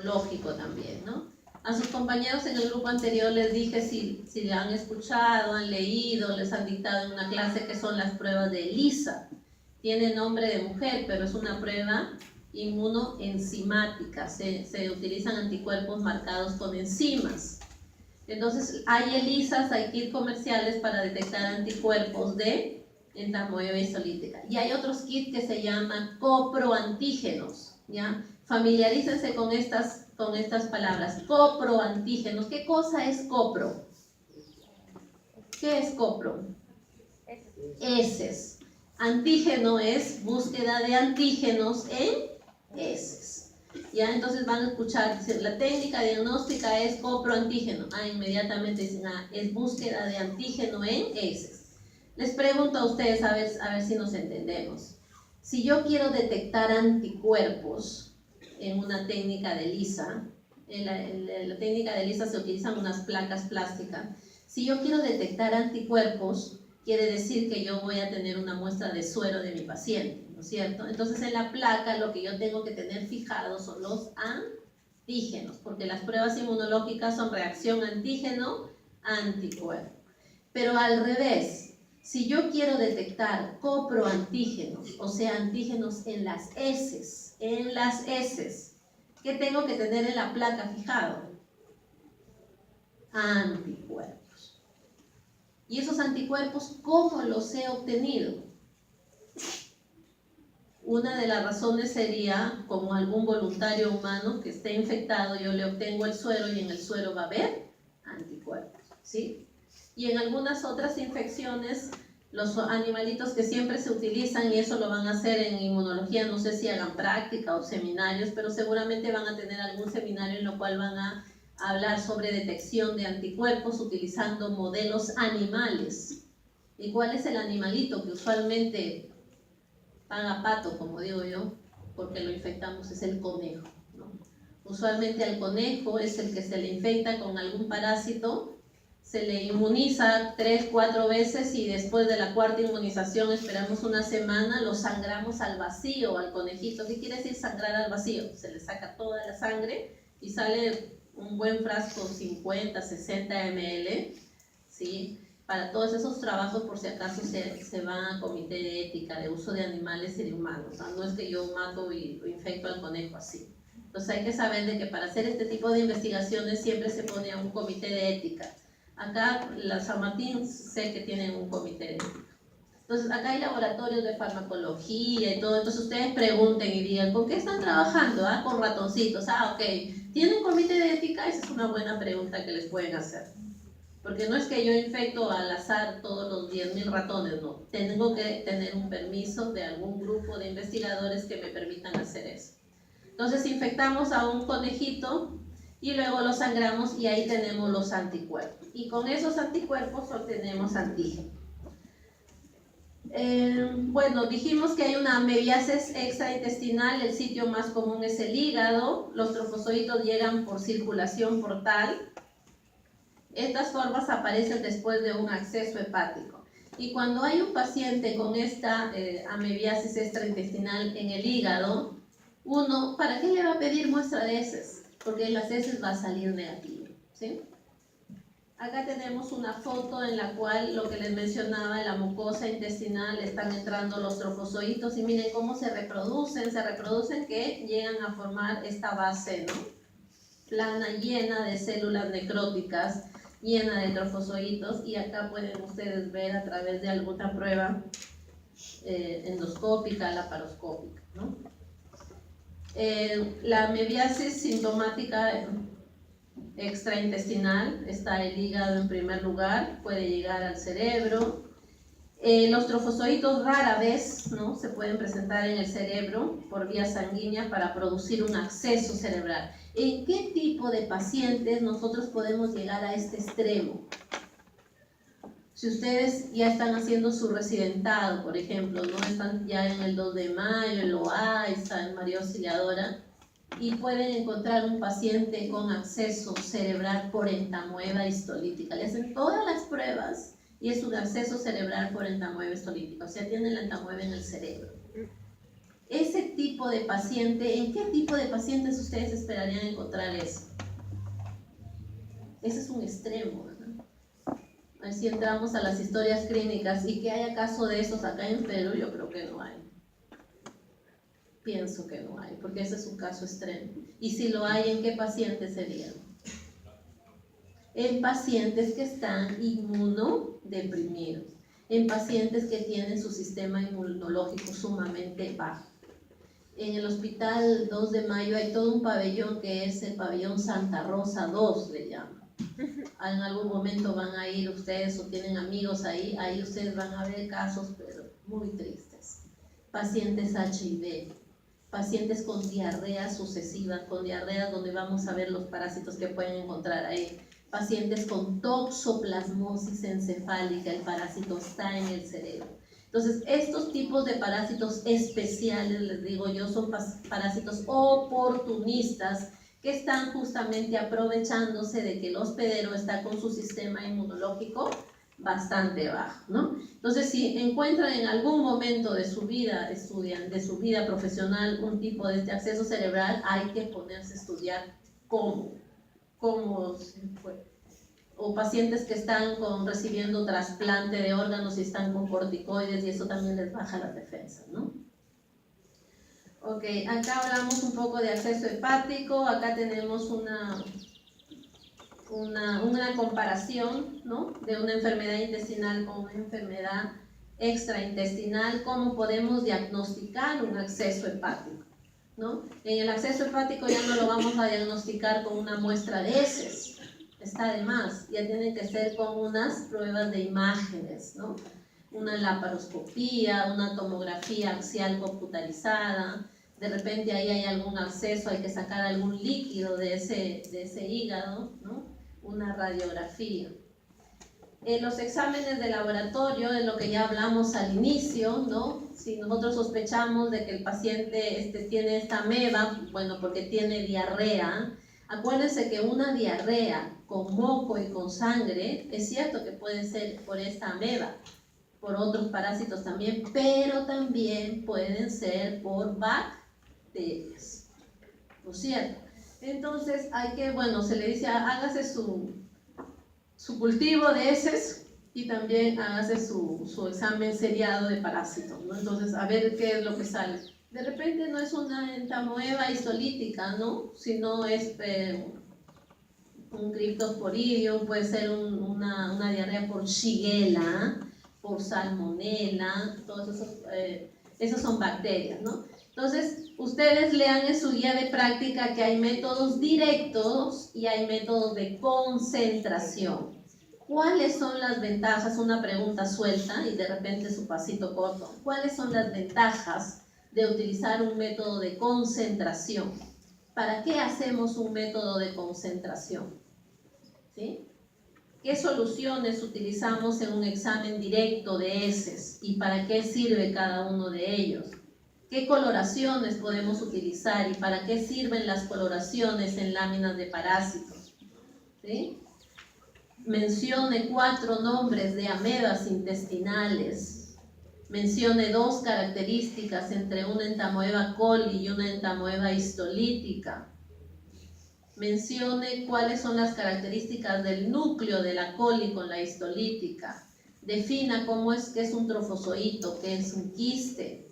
inmunológico también, ¿no? A sus compañeros en el grupo anterior les dije si han escuchado, han leído, les han dictado en una clase que son las pruebas de ELISA. Tiene nombre de mujer, pero es una prueba inmunoenzimática. Se utilizan anticuerpos marcados con enzimas. Entonces, hay ELISAs, hay kits comerciales para detectar anticuerpos de entamoeba histolítica. Y hay otros kits que se llaman coproantígenos, ¿ya? Familiarícense con estas palabras. Coproantígenos. ¿Qué cosa es copro? ¿Qué es copro? Heces. Antígeno es búsqueda de antígenos en heces. ¿Ya? Entonces van a escuchar, la técnica diagnóstica es coproantígeno. Inmediatamente dicen, es búsqueda de antígeno en heces. Les pregunto a ustedes, a ver si nos entendemos. Si yo quiero detectar anticuerpos en una técnica de ELISA, en la técnica de ELISA se utilizan unas placas plásticas. Si yo quiero detectar anticuerpos, quiere decir que yo voy a tener una muestra de suero de mi paciente, ¿no es cierto? Entonces en la placa lo que yo tengo que tener fijado son los antígenos, porque las pruebas inmunológicas son reacción antígeno-anticuerpo. Pero al revés, si yo quiero detectar coproantígenos, o sea, antígenos en las heces, ¿qué tengo que tener en la placa fijado? Anticuerpos. ¿Y esos anticuerpos cómo los he obtenido? Una de las razones sería, como algún voluntario humano que esté infectado, yo le obtengo el suero y en el suero va a haber anticuerpos, ¿sí? Y en algunas otras infecciones, los animalitos que siempre se utilizan, y eso lo van a hacer en inmunología, no sé si hagan práctica o seminarios, pero seguramente van a tener algún seminario en lo cual van a hablar sobre detección de anticuerpos utilizando modelos animales. ¿Y cuál es el animalito que usualmente paga pato, como digo yo, porque lo infectamos? Es el conejo, ¿no? Usualmente al conejo es el que se le infecta con algún parásito, se le inmuniza 3, 4 veces y después de la cuarta inmunización esperamos una semana, lo sangramos al vacío al conejito. ¿Qué quiere decir sangrar al vacío? Se le saca toda la sangre y sale un buen frasco, 50, 60 ml, ¿sí? Para todos esos trabajos, por si acaso se van a comité de ética de uso de animales y de humanos. O sea, no es que yo mato y infecto al conejo así. Entonces hay que saber de que para hacer este tipo de investigaciones siempre se pone a un comité de ética. Acá la San Martín sé que tienen un comité de ética. Entonces acá hay laboratorios de farmacología y todo. Entonces ustedes pregunten y digan, ¿con qué están trabajando? Con ratoncitos. Ok. ¿Tienen comité de ética? Esa es una buena pregunta que les pueden hacer. Porque no es que yo infecto al azar todos los 10.000 ratones, no. Tengo que tener un permiso de algún grupo de investigadores que me permitan hacer eso. Entonces infectamos a un conejito y luego lo sangramos y ahí tenemos los anticuerpos. Y con esos anticuerpos obtenemos antígeno. Bueno, dijimos que hay una amebiasis extraintestinal, el sitio más común es el hígado, los trofozoitos llegan por circulación portal. Estas formas aparecen después de un acceso hepático. Y cuando hay un paciente con esta amebiasis extraintestinal en el hígado, uno, ¿para qué le va a pedir muestra de heces? Porque en las heces va a salir negativo, ¿sí? Acá tenemos una foto en la cual lo que les mencionaba, en la mucosa intestinal están entrando los trofozoitos y miren cómo se reproducen que llegan a formar esta base, ¿no? Plana llena de células necróticas, llena de trofozoitos, y acá pueden ustedes ver a través de alguna prueba endoscópica, laparoscópica, ¿no? La amebiasis sintomática extraintestinal, está el hígado en primer lugar, puede llegar al cerebro. Los trofozoitos rara vez, ¿no?, se pueden presentar en el cerebro por vía sanguínea para producir un acceso cerebral. ¿En qué tipo de pacientes nosotros podemos llegar a este extremo? Si ustedes ya están haciendo su residentado, por ejemplo, ¿no?, están ya en el 2 de mayo, en Loaiza, en María Auxiliadora, y pueden encontrar un paciente con acceso cerebral por entamoeba histolítica. Le hacen todas las pruebas y es un acceso cerebral por entamoeba histolítica, o sea, tiene la entamoeba en el cerebro. Ese tipo de paciente, en qué tipo de pacientes ustedes esperarían encontrar eso? Ese es un extremo, ¿verdad? A ver si entramos a las historias clínicas y que haya caso de esos acá en Perú, yo creo que no hay. Pienso que no hay, porque ese es un caso extremo. Y si lo hay, ¿en qué pacientes serían? En pacientes que están inmunodeprimidos, en pacientes que tienen su sistema inmunológico sumamente bajo. En el Hospital 2 de Mayo hay todo un pabellón que es el pabellón Santa Rosa 2, le llaman. En algún momento van a ir ustedes o tienen amigos ahí ustedes van a ver casos pero muy tristes. Pacientes HIV, pacientes con diarrea sucesiva, con diarrea donde vamos a ver los parásitos que pueden encontrar ahí. Pacientes con toxoplasmosis encefálica, el parásito está en el cerebro. Entonces, estos tipos de parásitos especiales, les digo yo, son parásitos oportunistas que están justamente aprovechándose de que el hospedero está con su sistema inmunológico bastante bajo, ¿no? Entonces, si encuentran en algún momento de su vida, de su vida profesional, un tipo de este acceso cerebral, hay que ponerse a estudiar cómo se fue. O pacientes que están recibiendo trasplante de órganos y están con corticoides y eso también les baja las defensas, ¿no? Ok, acá hablamos un poco de acceso hepático, acá tenemos una comparación, ¿no? De una enfermedad intestinal con una enfermedad extraintestinal, cómo podemos diagnosticar un acceso hepático, ¿no? En el acceso hepático ya no lo vamos a diagnosticar con una muestra de heces, está de más, ya tienen que ser con unas pruebas de imágenes, ¿no? Una laparoscopía, una tomografía axial computarizada, de repente ahí hay algún absceso, hay que sacar algún líquido de ese hígado, ¿no? Una radiografía. Los exámenes de laboratorio, de lo que ya hablamos al inicio, ¿no? Si nosotros sospechamos de que el paciente tiene esta ameba, bueno, porque tiene diarrea, acuérdense que una diarrea con moco y con sangre, es cierto que puede ser por esta ameba, por otros parásitos también, pero también pueden ser por bacterias, ¿no es cierto? Entonces hay que, bueno, se le dice, hágase su cultivo de heces y también hágase su examen seriado de parásitos, ¿no? Entonces, a ver qué es lo que sale. De repente no es una entamoeba histolítica, ¿no? Sino es un Cryptosporidium, puede ser una diarrea por Shigella, por Salmonella, todos esos son bacterias, ¿no? Entonces, ustedes lean en su guía de práctica que hay métodos directos y hay métodos de concentración. ¿Cuáles son las ventajas? Una pregunta suelta y de repente su pasito corto. ¿Cuáles son las ventajas de utilizar un método de concentración? ¿Para qué hacemos un método de concentración? ¿Sí? ¿Qué soluciones utilizamos en un examen directo de heces y para qué sirve cada uno de ellos? ¿Qué coloraciones podemos utilizar y para qué sirven las coloraciones en láminas de parásitos? ¿Sí? Mencione 4 nombres de amebas intestinales. Mencione 2 características entre una entamoeba coli y una entamoeba histolítica. Mencione cuáles son las características del núcleo de la coli con la histolítica. Defina cómo es que es un trofozoito, que es un quiste,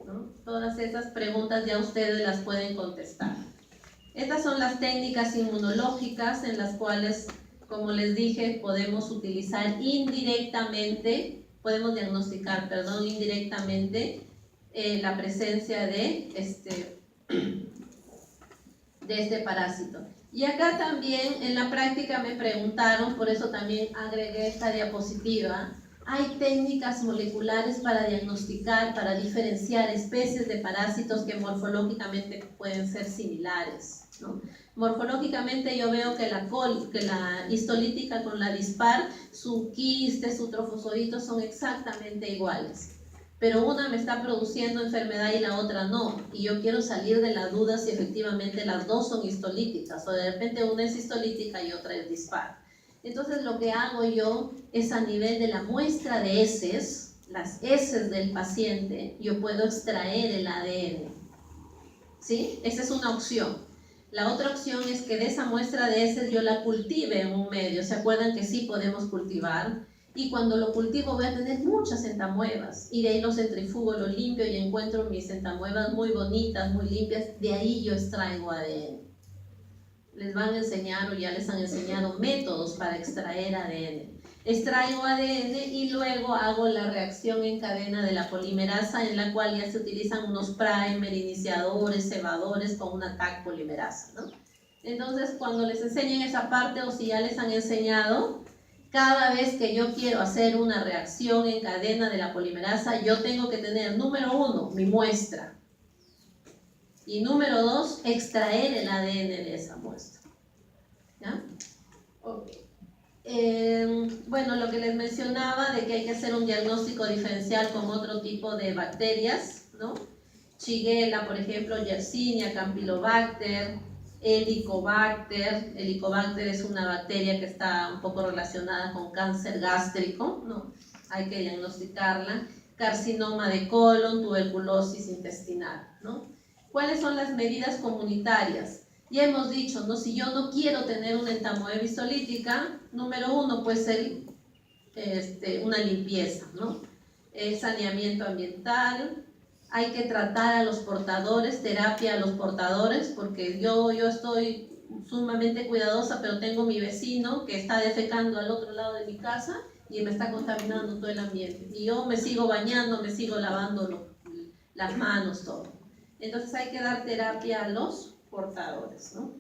¿no? Todas esas preguntas ya ustedes las pueden contestar. Estas son las técnicas inmunológicas en las cuales, como les dije, podemos utilizar indirectamente, podemos diagnosticar, indirectamente la presencia de este parásito. Y acá también en la práctica me preguntaron, por eso también agregué esta diapositiva, hay técnicas moleculares para diagnosticar, para diferenciar especies de parásitos que morfológicamente pueden ser similares, ¿no? Morfológicamente yo veo que la histolítica con la dispar, su quiste, su trofozoito son exactamente iguales. Pero una me está produciendo enfermedad y la otra no, y yo quiero salir de la duda si efectivamente las dos son histolíticas, o de repente una es histolítica y otra es dispar. Entonces lo que hago yo es a nivel de la muestra de heces, las heces del paciente, yo puedo extraer el ADN. ¿sí? Esa es una opción. La otra opción es que de esa muestra de heces yo la cultive en un medio. ¿Se acuerdan que sí podemos cultivar? Y cuando lo cultivo voy a tener muchas entamuevas. Y de ahí lo centrifugo, lo limpio y encuentro mis entamuevas muy bonitas, muy limpias. De ahí yo extraigo ADN. Les van a enseñar o ya les han enseñado métodos para extraer ADN. Extraigo ADN y luego hago la reacción en cadena de la polimerasa, en la cual ya se utilizan unos primer, iniciadores, cebadores con una Taq polimerasa, ¿no? Entonces, cuando les enseñen esa parte o si ya les han enseñado, cada vez que yo quiero hacer una reacción en cadena de la polimerasa, yo tengo que tener, número 1, mi muestra. Y número 2, extraer el ADN de esa muestra. ¿Ya? Ok. Bueno, lo que les mencionaba de que hay que hacer un diagnóstico diferencial con otro tipo de bacterias, ¿no? Shigella, por ejemplo, Yersinia, Campylobacter, Helicobacter. Helicobacter es una bacteria que está un poco relacionada con cáncer gástrico, ¿no? Hay que diagnosticarla. Carcinoma de colon, tuberculosis intestinal, ¿no? ¿Cuáles son las medidas comunitarias? Ya hemos dicho, ¿no? Si yo no quiero tener una entamoeba histolítica, número 1 puede ser una limpieza, ¿no? El saneamiento ambiental, hay que tratar a los portadores, terapia a los portadores, porque yo estoy sumamente cuidadosa, pero tengo mi vecino que está defecando al otro lado de mi casa y me está contaminando todo el ambiente. Y yo me sigo bañando, me sigo lavando las manos, todo. Entonces hay que dar terapia a los portadores, ¿no?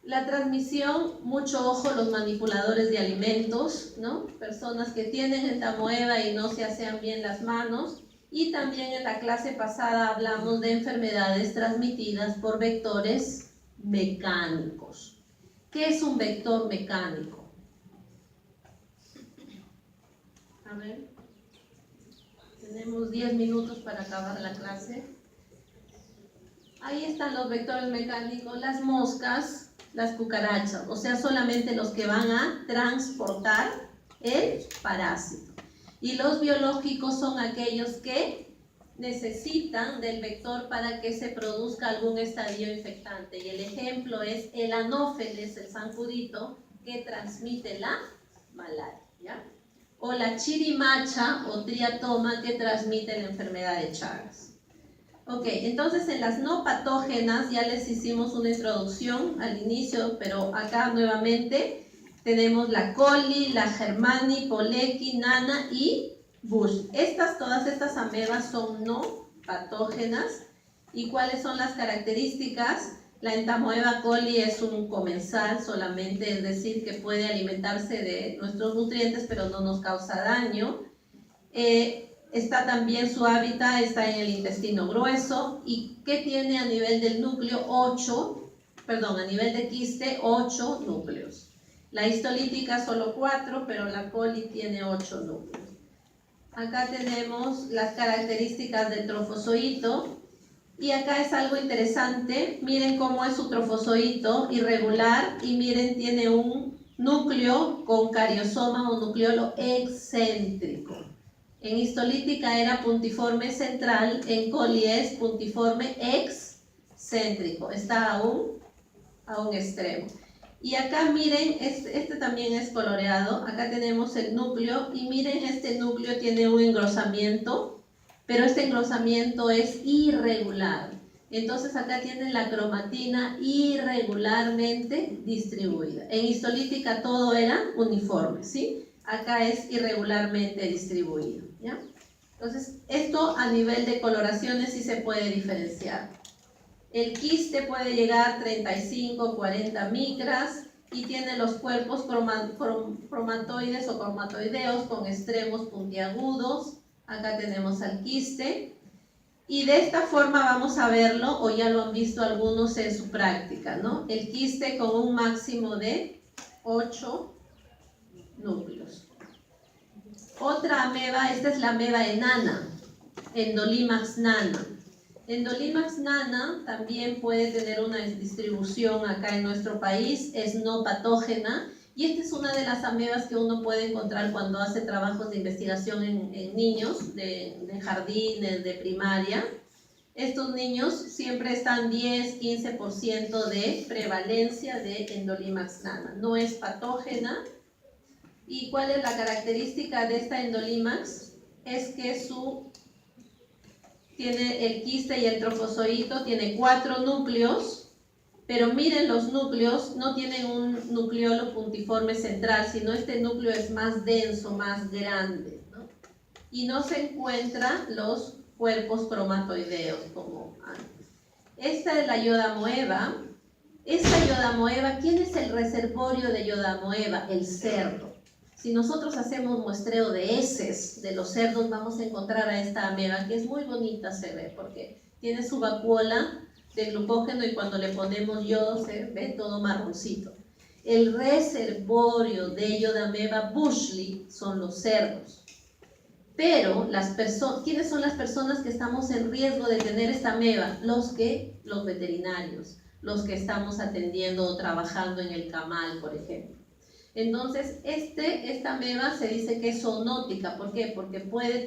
La transmisión, mucho ojo los manipuladores de alimentos, ¿no? Personas que tienen entamoeba y no se asean bien las manos. Y también en la clase pasada hablamos de enfermedades transmitidas por vectores mecánicos. ¿Qué es un vector mecánico? A ver, tenemos 10 minutos para acabar la clase. Ahí están los vectores mecánicos, las moscas, las cucarachas, o sea, solamente los que van a transportar el parásito. Y los biológicos son aquellos que necesitan del vector para que se produzca algún estadio infectante. Y el ejemplo es el anófeles, el zancudito, que transmite la malaria, ¿ya? O la chirimacha o triatoma, que transmite la enfermedad de Chagas. Ok, entonces en las no patógenas ya les hicimos una introducción al inicio, pero acá nuevamente tenemos la coli, la germani, polecki, nana y bush. Todas estas amebas son no patógenas. ¿Y cuáles son las características? La entamoeba coli es un comensal solamente, es decir, que puede alimentarse de nuestros nutrientes, pero no nos causa daño. Está también su hábitat, está en el intestino grueso. ¿Y qué tiene a nivel del núcleo? A nivel de quiste, 8 núcleos. La histolítica solo 4, pero la coli tiene 8 núcleos. Acá tenemos las características del trofozoito. Y acá es algo interesante. Miren cómo es su trofozoito irregular. Y miren, tiene un núcleo con cariosoma o nucleolo excéntrico. En histolítica era puntiforme central, en coli es puntiforme excéntrico, está a un extremo. Y acá miren, este también es coloreado, acá tenemos el núcleo y miren, este núcleo tiene un engrosamiento, pero este engrosamiento es irregular. Entonces acá tienen la cromatina irregularmente distribuida. En histolítica todo era uniforme, ¿sí? Acá es irregularmente distribuido, ¿ya? Entonces, esto a nivel de coloraciones sí se puede diferenciar. El quiste puede llegar a 35, 40 micras y tiene los cuerpos cromatoides o cromatoideos con extremos puntiagudos. Acá tenemos al quiste. Y de esta forma vamos a verlo, o ya lo han visto algunos en su práctica, ¿no? El quiste con un máximo de 8 núcleos. Otra ameba, esta es la ameba enana, Endolimax nana. Endolimax nana también puede tener una distribución acá en nuestro país, es no patógena, y esta es una de las amebas que uno puede encontrar cuando hace trabajos de investigación en niños de jardines, de primaria. estos niños siempre están 10-15% de prevalencia de Endolimax nana. No es patógena. ¿Y cuál es la característica de esta Endolimax? Es que tiene el quiste y el trofozoito, tiene 4 núcleos, pero miren los núcleos, no tienen un nucleolo puntiforme central, sino este núcleo es más denso, más grande, ¿no? Y no se encuentran los cuerpos cromatoideos como antes. Esta es la Yodamoeba. Esta Yodamoeba, ¿quién es el reservorio de Yodamoeba? El cerdo. Si nosotros hacemos muestreo de heces de los cerdos, vamos a encontrar a esta ameba, que es muy bonita, se ve, porque tiene su vacuola de glucógeno y cuando le ponemos yodo se ve todo marroncito. El reservorio de Yodamoeba bushley son los cerdos. Pero ¿quiénes son las personas que estamos en riesgo de tener esta ameba? Los veterinarios, los que estamos atendiendo o trabajando en el camal, por ejemplo. Entonces, esta ameba se dice que es zoonótica. ¿Por qué? Porque puede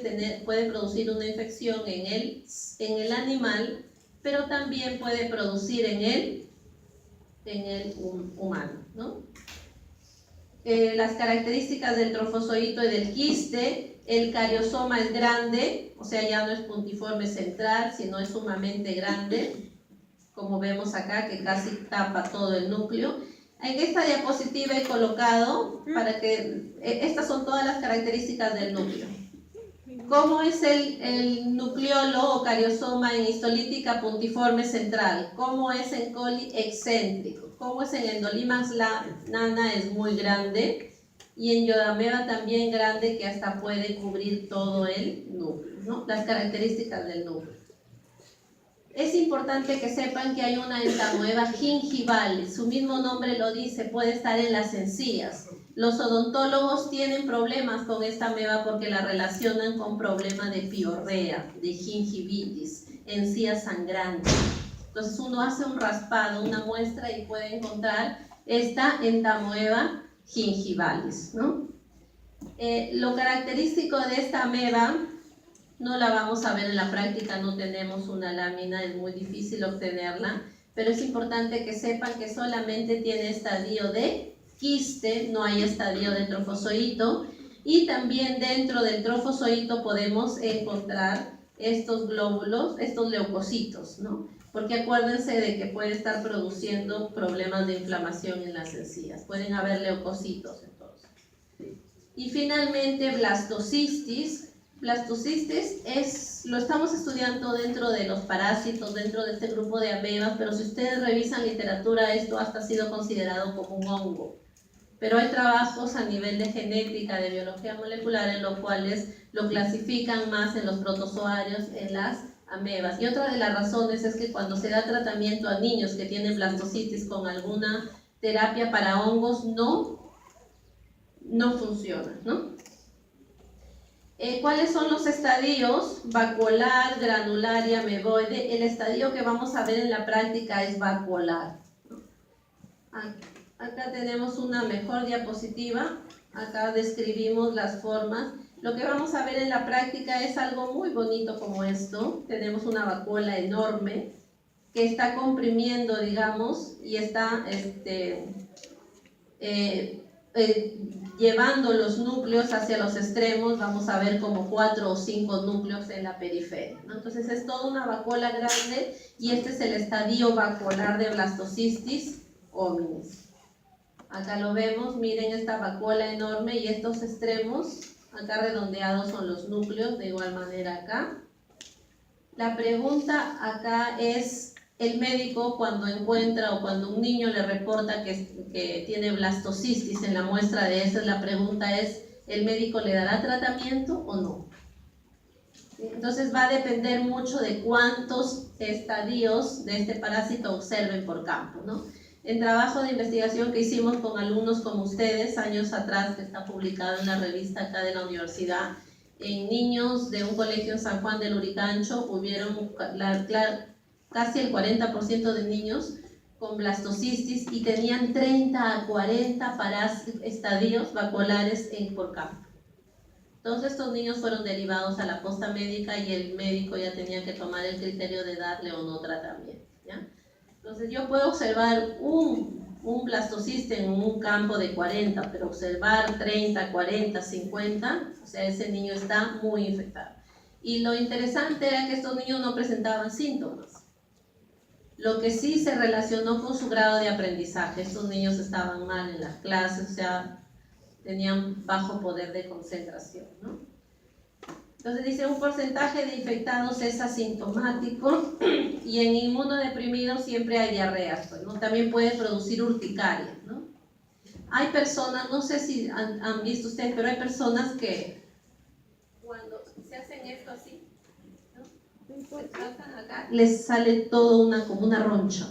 producir una infección en el animal, pero también puede producir en el humano, ¿no? Las características del trofozoito y del quiste: el cariosoma es grande, o sea, ya no es puntiforme central, sino es sumamente grande, como vemos acá, que casi tapa todo el núcleo. En esta diapositiva he colocado para que estas son todas las características del núcleo. ¿Cómo es el nucleolo o cariosoma en histolítica puntiforme central? ¿Cómo es en coli excéntrico? ¿Cómo es en Endolimax nana? Es muy grande. Y en Yodamoeba también grande, que hasta puede cubrir todo el núcleo, ¿no? Las características del núcleo. Es importante que sepan que hay una entamoeba gingivalis, su mismo nombre lo dice, puede estar en las encías. Los odontólogos tienen problemas con esta ameba porque la relacionan con problemas de piorrea, de gingivitis, encías sangrantes. Entonces uno hace un raspado, una muestra y puede encontrar esta entamoeba gingivalis, ¿no? Lo característico de esta ameba, no la vamos a ver en la práctica, no tenemos una lámina, es muy difícil obtenerla, pero es importante que sepan que solamente tiene estadio de quiste, no hay estadio de trofozoito, y también dentro del trofozoito podemos encontrar estos glóbulos, estos leucocitos, ¿no? Porque acuérdense de que puede estar produciendo problemas de inflamación en las encías, pueden haber leucocitos entonces. Y finalmente blastocistis. Blastocistis lo estamos estudiando dentro de los parásitos, dentro de este grupo de amebas, pero si ustedes revisan literatura, esto hasta ha sido considerado como un hongo. Pero hay trabajos a nivel de genética, de biología molecular, en los cuales lo clasifican más en los protozoarios, en las amebas. Y otra de las razones es que cuando se da tratamiento a niños que tienen blastocitis con alguna terapia para hongos, no funciona, ¿no? ¿Cuáles son los estadios? Vacuolar, granular y ameboide. El estadio que vamos a ver en la práctica es vacuolar. Acá tenemos una mejor diapositiva. Acá describimos las formas. Lo que vamos a ver en la práctica es algo muy bonito como esto. Tenemos una vacuola enorme que está comprimiendo, digamos, y está llevando los núcleos hacia los extremos. Vamos a ver como 4 o 5 núcleos en la periferia, ¿no? Entonces es toda una vacuola grande y este es el estadio vacuolar de Blastocistis hominis. Acá lo vemos, miren esta vacuola enorme y estos extremos acá redondeados son los núcleos, de igual manera acá. La pregunta acá es: el médico cuando encuentra o cuando un niño le reporta que tiene blastocistis en la muestra de heces, la pregunta es: ¿el médico le dará tratamiento o no? Entonces va a depender mucho de cuántos estadios de este parásito observen por campo, ¿no? En trabajo de investigación que hicimos con alumnos como ustedes años atrás, que está publicado en la revista acá de la universidad, en niños de un colegio en San Juan del Lurigancho hubieron casi el 40% de niños con blastocistis y tenían 30 a 40 estadios vacuolares por campo. Todos estos niños fueron derivados a la posta médica y el médico ya tenía que tomar el criterio de darle o no tratamiento, ¿ya? Entonces yo puedo observar un blastocista en un campo de 40, pero observar 30, 40, 50, o sea, ese niño está muy infectado. Y lo interesante era que estos niños no presentaban síntomas. Lo que sí se relacionó con su grado de aprendizaje. Estos niños estaban mal en las clases, o sea, tenían bajo poder de concentración, ¿no? Entonces dice, un porcentaje de infectados es asintomático y en inmunodeprimidos siempre hay diarreas, pues, ¿no? También puede producir urticaria, ¿no? Hay personas, no sé si han visto ustedes, pero hay personas que cuando se hacen esto así, ¿no? Se pasan acá, les sale todo como una roncha,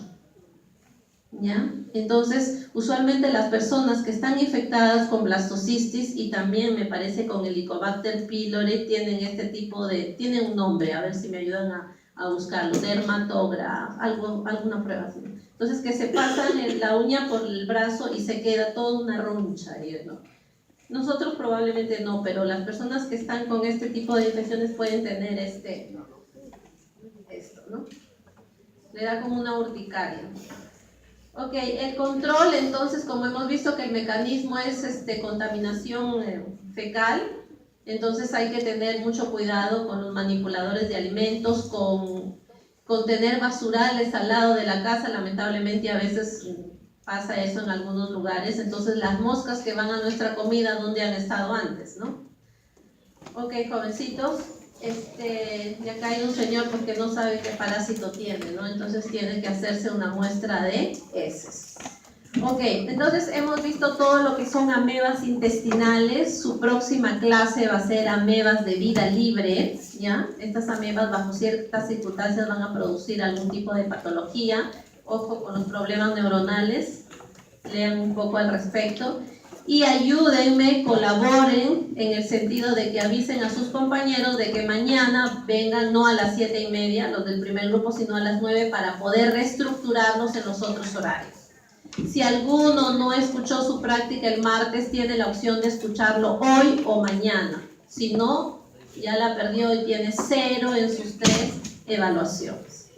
¿ya? Entonces, usualmente las personas que están infectadas con blastocistis y también me parece con Helicobacter pylori tienen este tipo de, tienen un nombre, a ver si me ayudan a buscarlo, dermatograph, alguna prueba así. Entonces, que se pasan la uña por el brazo y se queda toda una roncha, ¿no? Nosotros probablemente no, pero las personas que están con este tipo de infecciones pueden tener esto, ¿no? Le da como una urticaria. Ok, el control, entonces, como hemos visto que el mecanismo es contaminación fecal, entonces hay que tener mucho cuidado con los manipuladores de alimentos, con tener basurales al lado de la casa. Lamentablemente a veces pasa eso en algunos lugares, entonces las moscas que van a nuestra comida, ¿dónde han estado antes, no? Ok, jovencitos. Y acá hay un señor porque no sabe qué parásito tiene, ¿no? Entonces tiene que hacerse una muestra de heces. Ok, entonces hemos visto todo lo que son amebas intestinales. Su próxima clase va a ser amebas de vida libre, ¿ya? Estas amebas bajo ciertas circunstancias van a producir algún tipo de patología. Ojo con los problemas neuronales, lean un poco al respecto. Y ayúdenme, colaboren en el sentido de que avisen a sus compañeros de que mañana vengan no a las 7:30, los del primer grupo, sino a las 9 para poder reestructurarnos en los otros horarios. Si alguno no escuchó su práctica el martes, tiene la opción de escucharlo hoy o mañana. Si no, ya la perdió y tiene 0 en sus 3 evaluaciones.